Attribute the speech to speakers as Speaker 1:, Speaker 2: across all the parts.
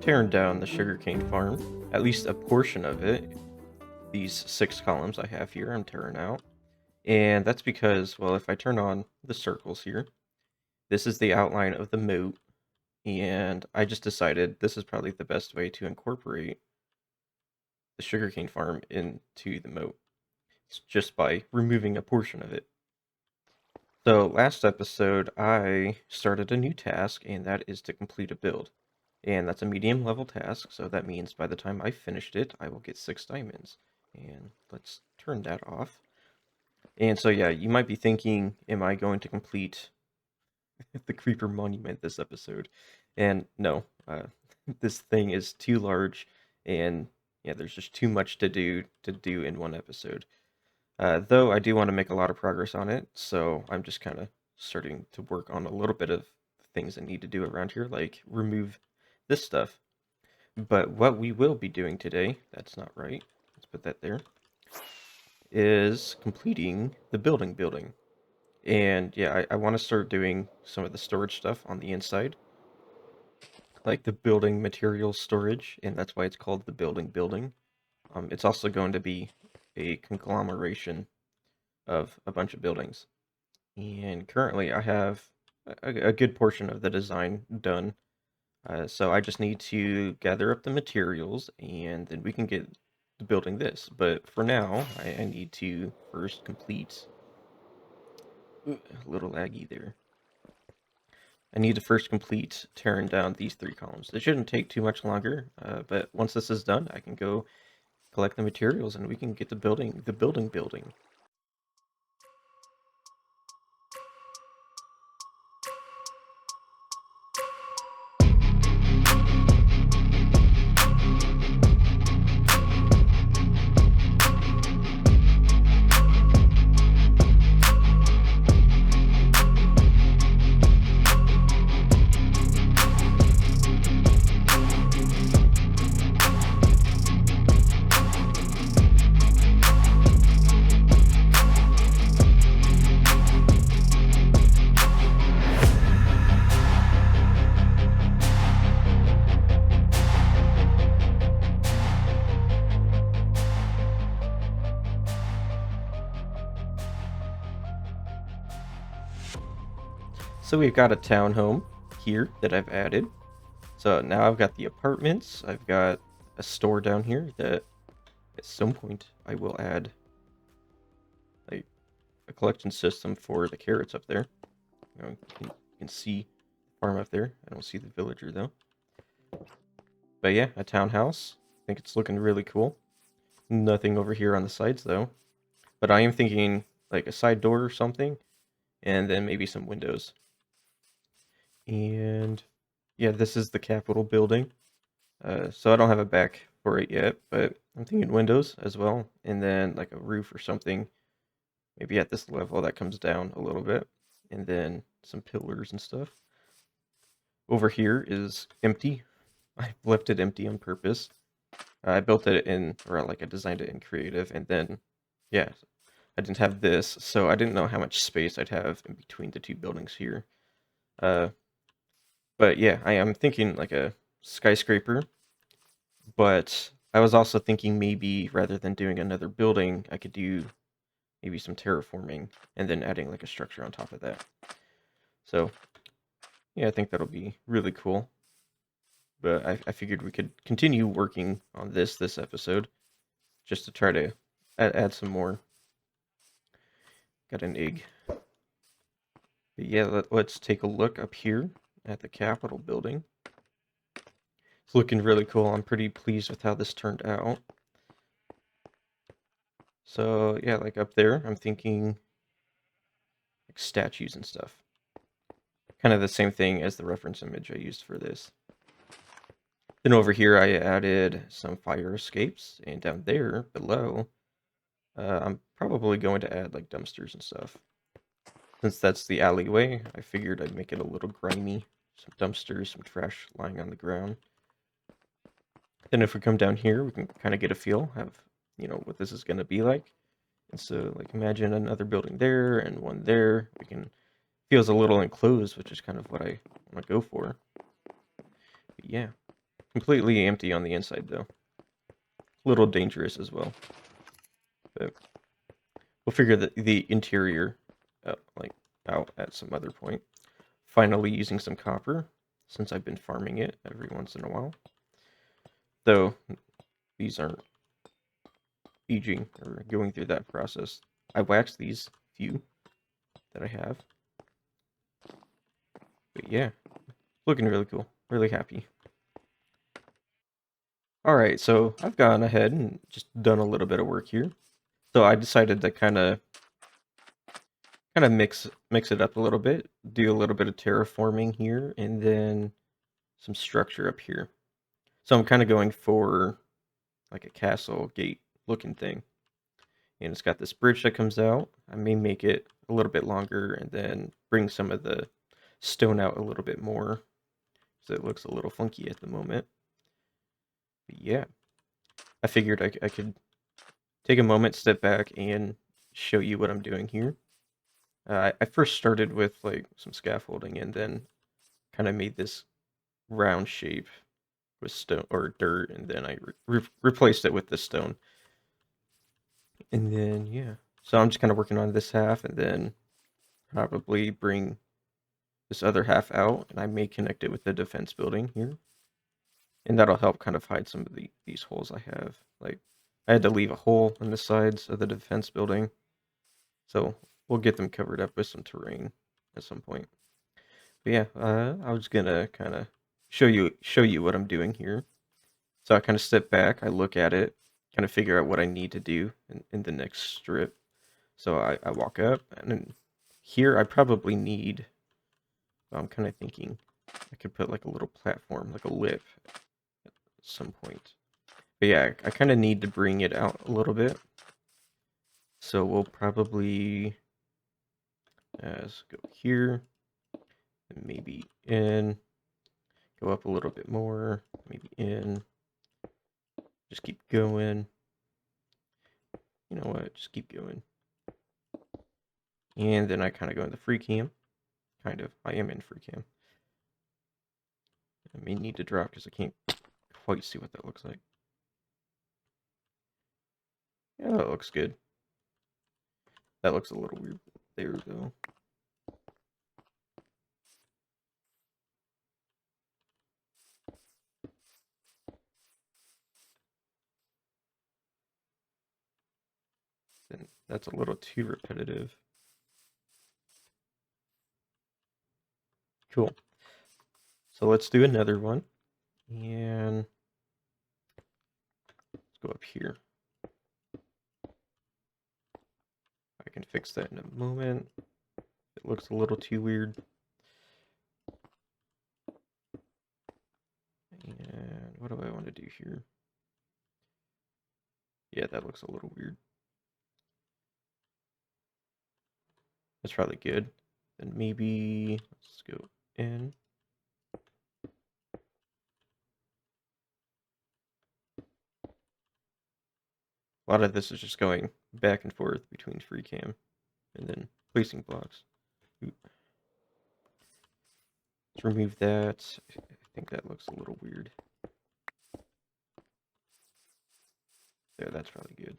Speaker 1: tearing down the sugarcane farm, at least a portion of it. These 6 columns I have here, I'm tearing out. And that's because, well, if I turn on the circles here, this is the outline of the moat. And I just decided this is probably the best way to incorporate the sugarcane farm into the moat. It's just by removing a portion of it. So last episode, I started a new task, and that is to complete a build. And that's a medium level task, so that means by the time I finished it, I will get 6 diamonds. And let's turn that off. And so yeah, you might be thinking, am I going to complete the Creeper Monument this episode? And no, this thing is too large, and yeah, there's just too much to do in one episode. Though I do want to make a lot of progress on it, so I'm just kind of starting to work on a little bit of things I need to do around here, like remove this stuff. But what we will be doing today, that's not right, let's put that there, is completing the building. And yeah, I want to start doing some of the storage stuff on the inside, like the building materials storage, and that's why it's called the building. It's also going to be a conglomeration of a bunch of buildings. And currently I have a good portion of the design done. So I just need to gather up the materials and then we can get building this. But for now, I need to first complete... Ooh, a little laggy there. I need to first complete tearing down these 3 columns. It shouldn't take too much longer, but once this is done, I can go collect the materials and we can get the building. So we've got a townhome here that I've added. So now I've got the apartments. I've got a store down here that at some point I will add like a collection system for the carrots up there. You can see the farm up there. I don't see the villager though. But yeah, a townhouse. I think it's looking really cool. Nothing over here on the sides though. But I am thinking like a side door or something, and then maybe some windows. And yeah, this is the Capitol building. So I don't have a back for it yet, but I'm thinking windows as well, and then like a roof or something, maybe at this level that comes down a little bit, and then some pillars and stuff. Over here is empty. I left it empty on purpose. I built it in, or like I designed it in creative, and then yeah, I didn't have this, so I didn't know how much space I'd have in between the 2 buildings here. But yeah, I am thinking like a skyscraper, but I was also thinking maybe rather than doing another building, I could do maybe some terraforming and then adding like a structure on top of that. So yeah, I think that'll be really cool. But I figured we could continue working on this episode just to try to add some more. Got an egg. But yeah, let's take a look up here at the Capitol building. It's looking really cool. I'm pretty pleased with how this turned out. So yeah, like up there, I'm thinking like statues and stuff. Kind of the same thing as the reference image I used for this. Then over here, I added some fire escapes, and down there below, I'm probably going to add like dumpsters and stuff. Since that's the alleyway, I figured I'd make it a little grimy. Some dumpsters, some trash lying on the ground. Then if we come down here, we can kind of get a feel of, what this is going to be like. And so, like, imagine another building there and one there. Feels a little enclosed, which is kind of what I want to go for. But yeah, completely empty on the inside, though. A little dangerous as well. But we'll figure the interior like out at some other point. Finally using some copper, since I've been farming it every once in a while. Though these aren't aging or going through that process. I waxed these few that I have. But yeah, looking really cool. Really happy. Alright, so I've gone ahead and just done a little bit of work here. So I decided to kind of mix it up a little bit, do a little bit of terraforming here, and then some structure up here. So I'm kind of going for like a castle gate looking thing. And it's got this bridge that comes out. I may make it a little bit longer and then bring some of the stone out a little bit more, so it looks a little funky at the moment. But yeah, I figured I could take a moment, step back, and show you what I'm doing here. I first started with like some scaffolding and then kind of made this round shape with stone or dirt, and then I replaced it with the stone. And then yeah, so I'm just kind of working on this half, and then probably bring this other half out, and I may connect it with the defense building here, and that'll help kind of hide some of these holes I have. Like I had to leave a hole in the sides of the defense building, so we'll get them covered up with some terrain at some point. But yeah, I was gonna kind of show you what I'm doing here. So I kind of step back, I look at it, kind of figure out what I need to do in the next strip. So I walk up, and then here I probably need, I'm kind of thinking I could put like a little platform, like a lip at some point. But yeah, I kind of need to bring it out a little bit. So we'll probably let's go here, and maybe in, go up a little bit more, maybe in, just keep going. You know what, just keep going. And then I kind of go into free cam. Kind of, I am in free cam. I may need to drop because I can't quite see what that looks like. Yeah, that looks good. That looks a little weird there, though. Then that's a little too repetitive. Cool. So let's do another one. And let's go up here. I can fix that in a moment. It looks a little too weird. And what do I want to do here? Yeah, that looks a little weird. That's probably good. Then maybe let's go in. A lot of this is just going back and forth between free cam and then placing blocks. Let's remove that. I think that looks a little weird. There, that's probably good.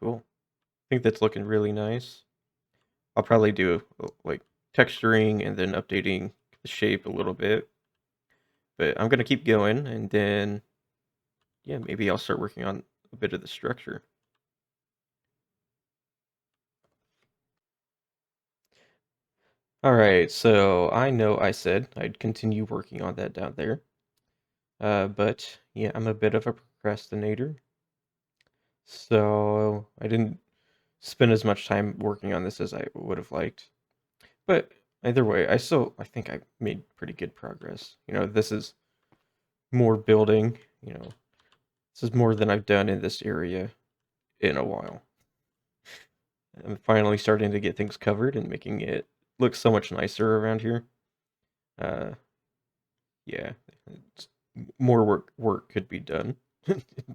Speaker 1: Cool. I think that's looking really nice. I'll probably do like texturing and then updating the shape a little bit. But I'm gonna keep going, and then yeah, maybe I'll start working on a bit of the structure. All right, so I know I said I'd continue working on that down there. But yeah, I'm a bit of a procrastinator. So I didn't spend as much time working on this as I would have liked. But either way, I think I made pretty good progress. This is more building, this is more than I've done in this area in a while. I'm finally starting to get things covered and making it look so much nicer around here. Uh, yeah, more work could be done,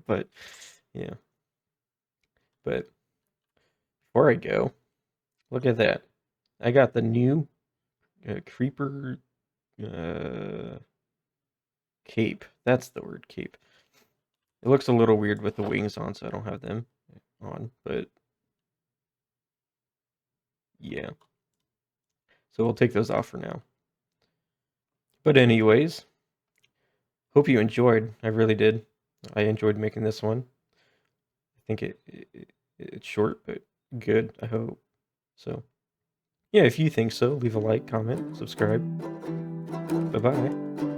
Speaker 1: but yeah. But before I go, look at that. I got the new creeper cape. That's the word, cape. It looks a little weird with the wings on, so I don't have them on, but yeah. So we'll take those off for now. But anyways, hope you enjoyed. I really did. I enjoyed making this one. I think it's short, but good, I hope. So, yeah, if you think so, leave a like, comment, subscribe. Bye-bye.